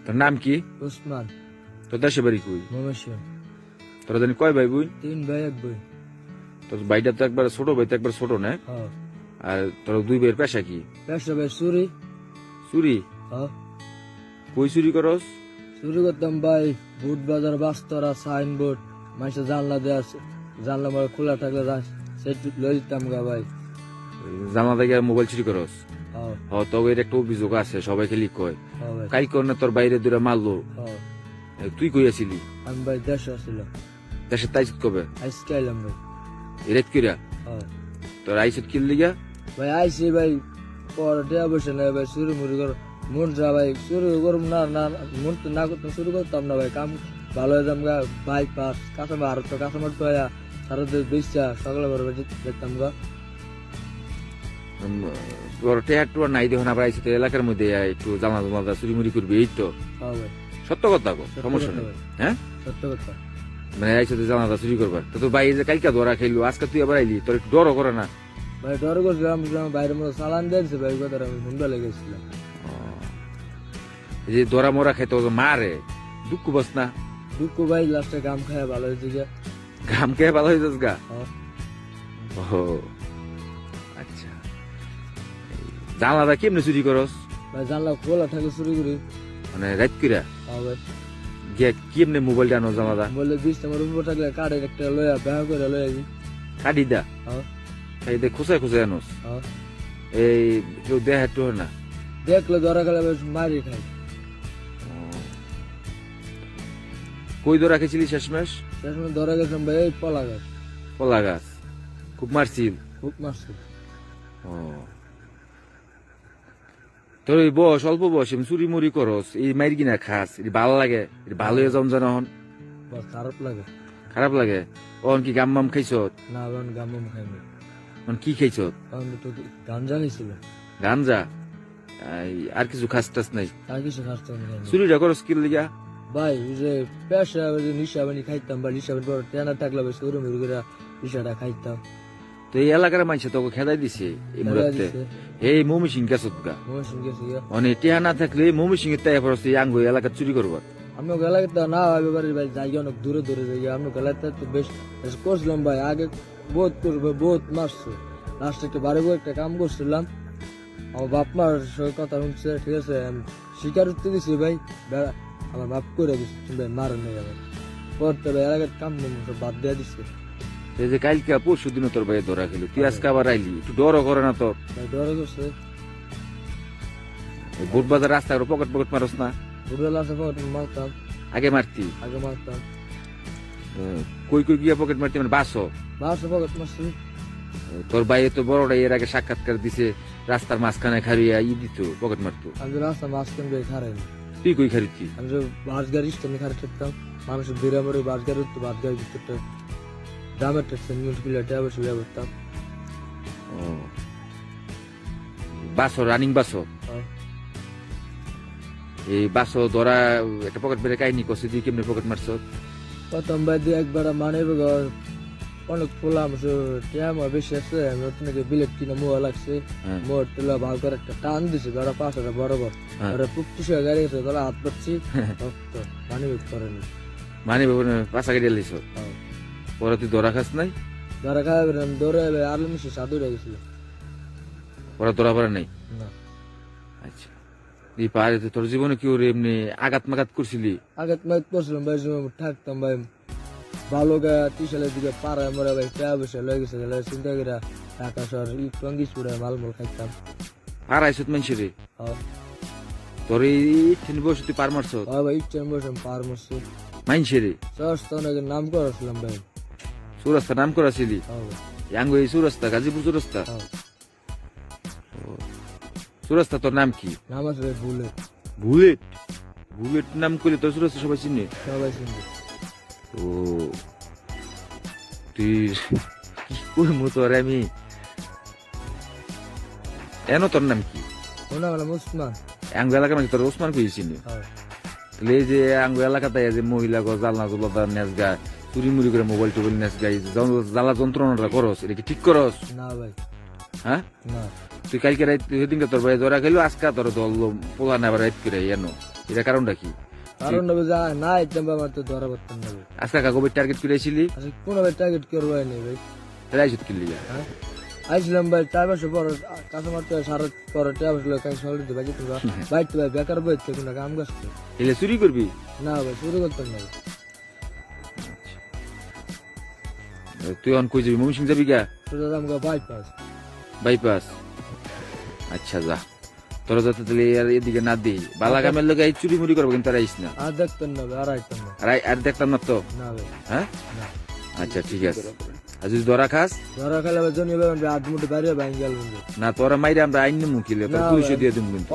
তোর নাম কি? ওসমান। তোর দেশে বাড়ি কই? ময়মনসিংহ। তোরা জানি কয় ভাই বোন? 3 ভাই 1 বোন। তোর ভাইটা তো একবার ছোট, ভাই তো একবার ছোট না? হ্যাঁ। আর তোর 2 ভাইয়ের পেশা কি? পেশা ভাই চুরি। চুরি? হ্যাঁ। কই চুরি করস? চুরি করতাম ভাই বুট বাজার, বাস্তরা, সাইনবোর্ড, মাইসে জানলা দেওয়া আছে, জানলা মারা খোলা থাকলে সেট লই দিতাম গা ভাই। জানলা থেকে মোবাইল চুরি করস? হ্যাঁ। হ্যাঁ, তবে এর একটা অভিযোগ আছে, সবাই খালি কয়। হ্যাঁ ভাই। কাই কর না তোর বাইরে দূরে মারলো। হ্যাঁ। তুই কই আছিলি? আমি ভাই দেশে আসছিলাম। দেশের তাইজ কবে? আজকে আইলাম ভাই। এরাত কিরা? হ্যাঁ। তোর আইসত কিল লিগা? ভাই আইসি ভাই পর দেয়া বসে না ভাই, চুরি মুড়ি কর মন যা ভাই, চুরি করব না না মন তো না করতাম, শুরু করতাম না ভাই। কাম ভালো হয়ে যাম গা, বাইক পাস কাঁচা মার তো কাঁচা মারতে হয় সারা বেচা সকালে ঘরে যেতাম গা। তোর টেহাটু নাই দেখুন, আবার আইসি তো এলাকার মধ্যে একটু জানা জানা চুরি মুড়ি করবি, এই তো? হ্যাঁ ভাই। সত্য কথা গো, সমস্যা নেই। হ্যাঁ, সত্য কথা। মানে আইসি তো জানা চুরি করবার, তো তোর বাইরে যে কালকা ধরা খাইলো, আজকে তুই আবার আইলি, তোর একটু ডরও করে না? ভাই ডর করছিলাম, বাইরে মধ্যে চালান দিয়েছে ভাই, কথা আমি শুনতে লেগেছিলাম। যে ধরা মরা খাইতে মারে, দুঃখ বস না? দুঃখ ভাই লাস্টে গাম খায় ভালো হয়েছে গিয়া। ঘাম খেয়ে ভালো হয়ে যাস গা? হ্যাঁ। ও আচ্ছা, জানলাটা কেমনে চুরি করস? ভাই জানলা খোলা থাকে চুরি করি। মানে রাত কিরা? হ্যাঁ ভাই। গিয়া কেমনে মোবাইলটা আনো জানলাটা? বললে 20 আমার উপর থাকলে কার্ডের একটা লয়া ব্যবহার করে লয়া দি। কাটি দা? হ্যাঁ। এই দে খুঁজে খুঁজে আনোস? হ্যাঁ। এই কেউ দেহ একটু না? দেখলে ধরা গেলে মারি খাই। কই ধরা খেয়েছিলি শেষমেশ? শেষমেশ ধরা গেছিলাম ভাই এই পলা গাছ। কলা গাছ? খুব মারছিল? খুব মারছিল। ও, তোর এই বয়স, অল্প বয়স চুরি মুড়ি করস, এই মাইর কিনা খাস, ভালো লাগে? ভালো হয়ে যান জানা হন? খারাপ লাগে। খারাপ লাগে? অন কি গাম মাম খাইছ? না এখন গামম খাইনি। কি খাইছ? গাঞ্জা নিছিল। গাঞ্জা? আর কিছু খাস টাস নাই? আর কিছু খাস নাই। চুরিটা করস কি লিগা? ভাই যে পেশা নিশা বানি খাইতাম বা নিশা বানি টেনা থাকলে শুরু মুড়ি করে নিশাটা খাইতাম। তো এই এলাকার মানুষ তোকে খেদাই দিছে এই মুহূর্তে? এই মমি সিং গেছত গা? মানে টেহা না থাকলে মমি সিং এর তাই পড়ছে আঙ্গু এলাকা চুরি করবার? আমি এলাকাতে না ভাই ভাই যাই অনেক দূরে দূরে যাই, আমি এলাকাতে তো বেশ করছিলাম ভাই, আগে বহুত করবে বহুত মারছে। লাস্ট একটা বাড়ি একটা কাম করছিলাম, আমার বাপ মার কথা শুনছে, ঠিক আছে আমি স্বীকার করতে দিছি ভাই, আমার বাপ করে দিচ্ছে ভাই, মারেন নাই আমার পড়তে ভাই এলাকার কাম বাদ দেওয়া দিচ্ছে। এই যে কালকে পরশু দিন তোর ভাই ধরা খেলো, তুই আজকে আবার আইলি, একটু ডরও করে না তোর? ডর করছে। বুট বাজার রাস্তা পকেট পকেট মারস না? বুটবেলা আছে পকেট মারতাম। আগে মারতি? আগে মারতাম। কই কই গিয়া পকেট মারতি? মানে বাসো পকেট মারছি। তোর ভাই তো বড়টা এর আগে সাক্ষাৎকার দিছে, রাস্তার মাঝখানে খারিয়া দিত পকেট মারতো? আমি রাস্তার মাঝখান দিয়ে খারাইনি। তুই কই খারিতি? আমি যে বাস গাড়ি স্ট্যান্ডে খারাপ থাকতাম, মানুষের ভিড়ে মরে বাস গাড়ি উঠতো, বাস গাড়ির ভিতরটা দামের ট্যাক্স মিলটা বসে বিয়ে করতাম। ও বাসো, রানিং বাসো? এই বাসো ধরা একটা পকেট মেরে কাহিনী করছে, তুই কেমনে পকেট মারছ? প্রথম ভাই দিয়ে একবার মানে অনেক পোলাম বেশি আছে, আমি নতুন বিলেট কিনে মোয়া লাগছে, মোট টেলা ভালো করে একটা টান দিছে, ধরা 5 বরাবর পুকটিস গাড়ি আছে, ধরা হাত পাচ্ছি পানি করেনি, মানে পাশা গাড়ি লিস। পরে তুই ধরা খাস নাই? ধরা খাওয়া দৌড়ে আলু মিশে সাধু গেছিল। পরে ধরা পড়ে নাই? না। আচ্ছা, এই পারে তোর জীবনে কি ওরে এমনি আঘাত মাঘাত করছিলি? আঘাত মাঘাত করছিলাম ভাই, থাকতাম ভাই ভালো গা 30 সালের দিকে পাড়া মরা ভাই টা বসে লয়ে গেছে, চিন্তা করে ঢাকা শহর টঙ্গিস পুরে মালমল খাইতাম। আর আইসত মানুষের? তোর এই বসে তুই পার মারছ? ভাই ইচ্ছা বসে পার মারছি মানুষের। নাম করেছিলাম ভাই, সুরাস্তা নাম করাছিলি? আঙ্গু এই সুরাস্তা, গাজীপুর সুরাস্তা? সুরাস্তা তোর নাম কি? নাম আছে ভাই বুলেট। বুলেট? বুলেট নাম করলে তোর সুরাস্তা সবাই চিনে? সবাই চিনে। ও তুই কি করবো তোর আমি? এন তোর নাম কি? ওসমান। আঙ্গু এলাকার মাঝে তোর ওসমান কইছিনি? এই যে আঙ্গু এলাকাতে যে মহিলা জালনা জুলতা নেচ গায়, চুরি মুড়ি করে মোবাইল টোবাইল নেচ গাই, জ্বালা যন্ত্রণাটা করস, এটা কি ঠিক করস? না ভাই। হ্যাঁ? না। তুই কালকে রাত সেদিনকে তোর ভাই ধরা খেলো, আজকে তোর দল পোলা নেবার রাত করে এনো এটা কারণটা কি? কারণ না আইতাম ভাই আমার তো ধরা পড়তাম না ভাই। আজকে কাকবের টার্গেট করেছিলি? আচ্ছা কোনো ভাই টার্গেট করবো নেই ভাই। তাহলে আইসুত কিনলি যা। হ্যাঁ আইছিলাম ভাই 4 মাস পর কাস্টমার তো সারা পর টাকা বসলো কাজ সকালে দিতে ভাই তোমরা ভাই তো ভাই বেকার বইতে কোনো কাম করতে এলে চুরি করবি? না ভাই শুরু করতাম না। তুই অন কই যাবি? ময়মনসিং যাবি গা? সোজা দাম বাইপাস। বাইপাস? আচ্ছা যা, তোরা যাতে তাহলে আর এদিকে না দিই বালা কামের লোক এই চুরি মুড়ি করবো, কিন্তু আর আইস না। আর দেখতেন না ভাই, আর আইতাম না। আর দেখতাম না তো। না ভাই। হ্যাঁ না। আচ্ছা ঠিক আছে। আর যদি ধরা খাস? ধরা খেলে ভাই জনি ভাই আট মুঠে বাইরে ভাই গেল না তোরা মাইরে আমরা আইন মুখিলে তোর 200 দিয়ে দিম কিন্তু।